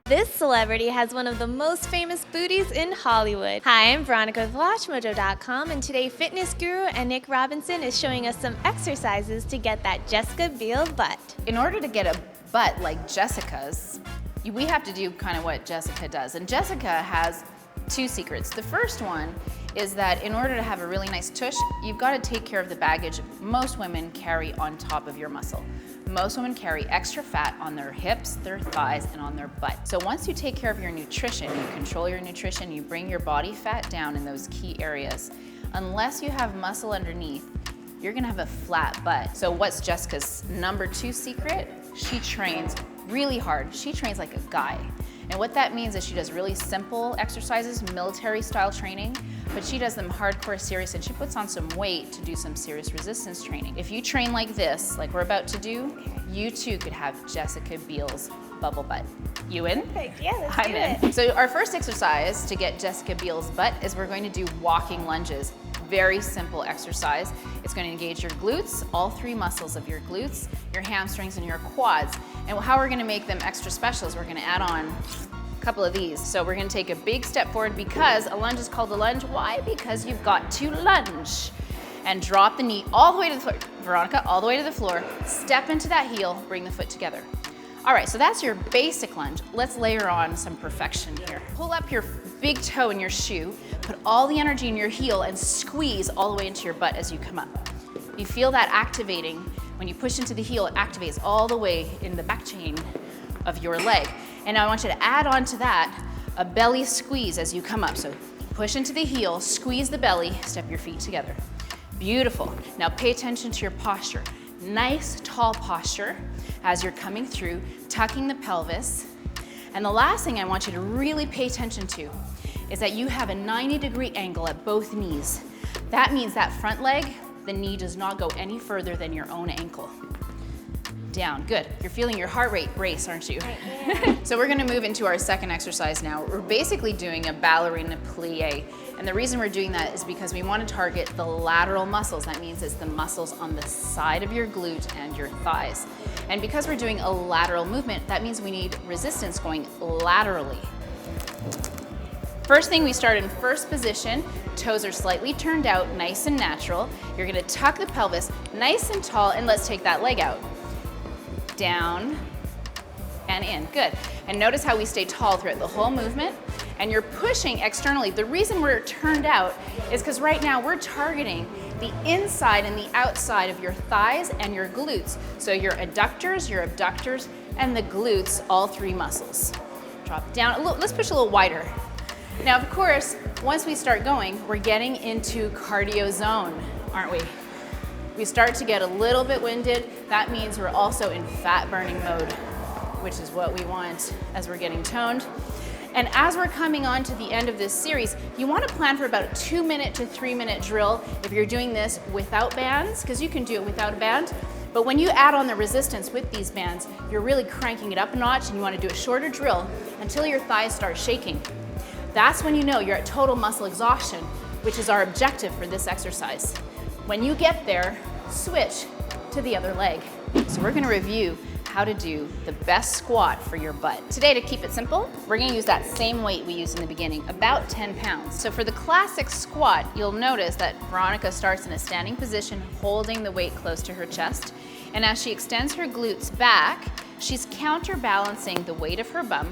This celebrity has one of the most famous booties in Hollywood. Hi, I'm Veronica with WatchMojo.com, and today fitness guru and Nick Robinson is showing us some exercises to get that Jessica Biel butt. In order to get a butt like Jessica's, we have to do kind of what Jessica does. And Jessica has two secrets. The first one is that in order to have a really nice tush, you've got to take care of the baggage most women carry on top of your muscle. Most women carry extra fat on their hips, their thighs, and on their butt. So once you take care of your nutrition, you control your nutrition, you bring your body fat down in those key areas, unless you have muscle underneath, you're gonna have a flat butt. So what's Jessica's number two secret? She trains really hard. She trains like a guy. And what that means is she does really simple exercises, military style training, but she does them hardcore serious, and she puts on some weight to do some serious resistance training. If you train like this, like we're about to do, you too could have Jessica Biel's bubble butt. You in? Perfect, yeah, let's I'm do in. it. So our first exercise to get Jessica Biel's butt is we're going to do walking lunges. Very simple exercise. It's going to engage your glutes, all three muscles of your glutes, your hamstrings, and your quads. And how we're going to make them extra special is we're going to add on a couple of these. So we're going to take a big step forward because a lunge is called a lunge. Why? Because you've got to lunge. And drop the knee all the way to the floor. Veronica, all the way to the floor. Step into that heel, bring the foot together. All right, so that's your basic lunge. Let's layer on some perfection here. Pull up your big toe in your shoe, put all the energy in your heel, and squeeze all the way into your butt as you come up. You feel that activating. When you push into the heel, it activates all the way in the back chain of your leg. And now I want you to add on to that a belly squeeze as you come up. So push into the heel, squeeze the belly, step your feet together. Beautiful. Now pay attention to your posture. Nice tall posture as you're coming through, tucking the pelvis. And the last thing I want you to really pay attention to is that you have a 90-degree angle at both knees. That means that front leg, the knee does not go any further than your own ankle. Down, good. You're feeling your heart rate race, aren't you? So we're gonna move into our second exercise now. We're basically doing a Ballerina Plie. And the reason we're doing that is because we want to target the lateral muscles. That means it's the muscles on the side of your glute and your thighs. And because we're doing a lateral movement, that means we need resistance going laterally. First thing, we start in first position. Toes are slightly turned out, nice and natural. You're gonna tuck the pelvis nice and tall, and let's take that leg out. Down and in, good. And notice how we stay tall throughout the whole movement. And you're pushing externally. The reason we're turned out is because right now we're targeting the inside and the outside of your thighs and your glutes. So your adductors, your abductors, and the glutes, all three muscles. Drop down, let's push a little wider. Now, of course, once we start going, we're getting into cardio zone, aren't we? We start to get a little bit winded. That means we're also in fat burning mode, which is what we want as we're getting toned. And as we're coming on to the end of this series, you want to plan for about a 2-minute to 3-minute drill if you're doing this without bands, because you can do it without a band. But when you add on the resistance with these bands, you're really cranking it up a notch, and you want to do a shorter drill until your thighs start shaking. That's when you know you're at total muscle exhaustion, which is our objective for this exercise. When you get there, switch to the other leg. So we're going to review how to do the best squat for your butt. Today, to keep it simple, we're gonna use that same weight we used in the beginning, about 10 pounds. So for the classic squat, you'll notice that Veronica starts in a standing position, holding the weight close to her chest. And as she extends her glutes back, she's counterbalancing the weight of her bum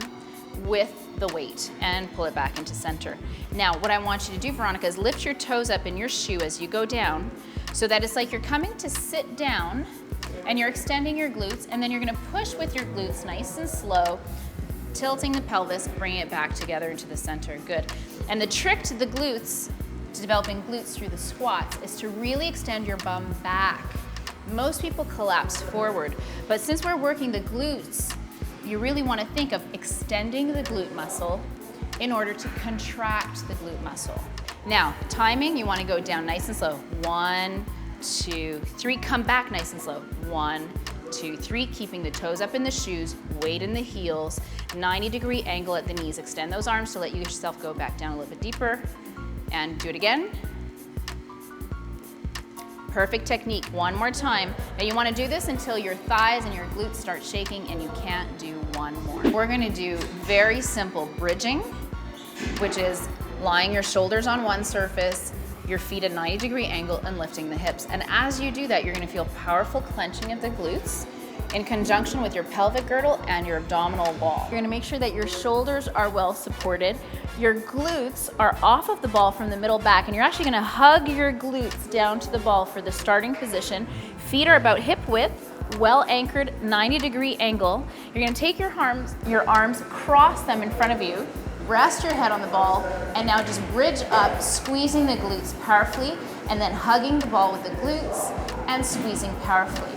with the weight and pull it back into center. Now, what I want you to do, Veronica, is lift your toes up in your shoe as you go down so that it's like you're coming to sit down and you're extending your glutes, and then you're gonna push with your glutes nice and slow, tilting the pelvis, bringing it back together into the center, good. And the trick to the glutes, to developing glutes through the squats, is to really extend your bum back. Most people collapse forward, but since we're working the glutes, you really wanna think of extending the glute muscle in order to contract the glute muscle. Now, timing, you wanna go down nice and slow. 1, 2, 3, come back nice and slow. 1, 2, 3, keeping the toes up in the shoes, weight in the heels, 90-degree angle at the knees. Extend those arms to let yourself go back down a little bit deeper. And do it again. Perfect technique. One more time. Now you want to do this until your thighs and your glutes start shaking and you can't do one more. We're going to do very simple bridging, which is lying your shoulders on one surface, your feet at a 90-degree angle, and lifting the hips. And as you do that, you're going to feel powerful clenching of the glutes in conjunction with your pelvic girdle and your abdominal wall. You're going to make sure that your shoulders are well supported. Your glutes are off of the ball from the middle back, and you're actually going to hug your glutes down to the ball for the starting position. Feet are about hip width, well anchored, 90-degree angle. You're going to take your arms, cross them in front of you, rest your head on the ball, and now just bridge up, squeezing the glutes powerfully, and then hugging the ball with the glutes and squeezing powerfully.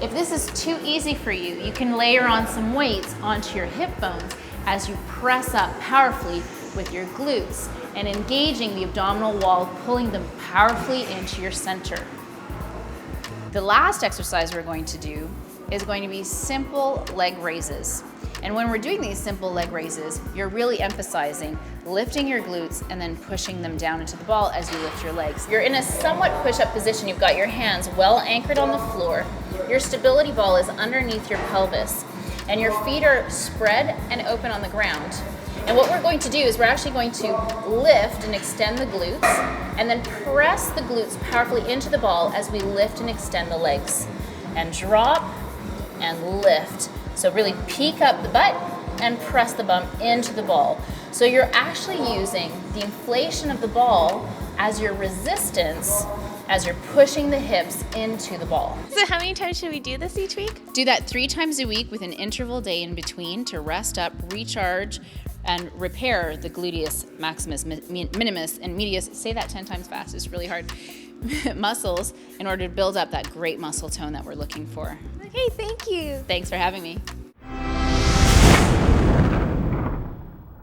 If this is too easy for you, you can layer on some weights onto your hip bones as you press up powerfully with your glutes and engaging the abdominal wall, pulling them powerfully into your center. The last exercise we're going to do is going to be simple leg raises. And when we're doing these simple leg raises, you're really emphasizing lifting your glutes and then pushing them down into the ball as you lift your legs. You're in a somewhat push-up position. You've got your hands well anchored on the floor. Your stability ball is underneath your pelvis, and your feet are spread and open on the ground. And what we're going to do is we're actually going to lift and extend the glutes and then press the glutes powerfully into the ball as we lift and extend the legs. And drop and lift. So really peek up the butt and press the bum into the ball. So you're actually using the inflation of the ball as your resistance as you're pushing the hips into the ball. So how many times should we do this each week? Do that 3 times a week with an interval day in between to rest up, recharge, and repair the gluteus maximus, minimus, and medius. Say that 10 times fast, it's really hard. Muscles in order to build up that great muscle tone that we're looking for. Okay, thank you. Thanks for having me.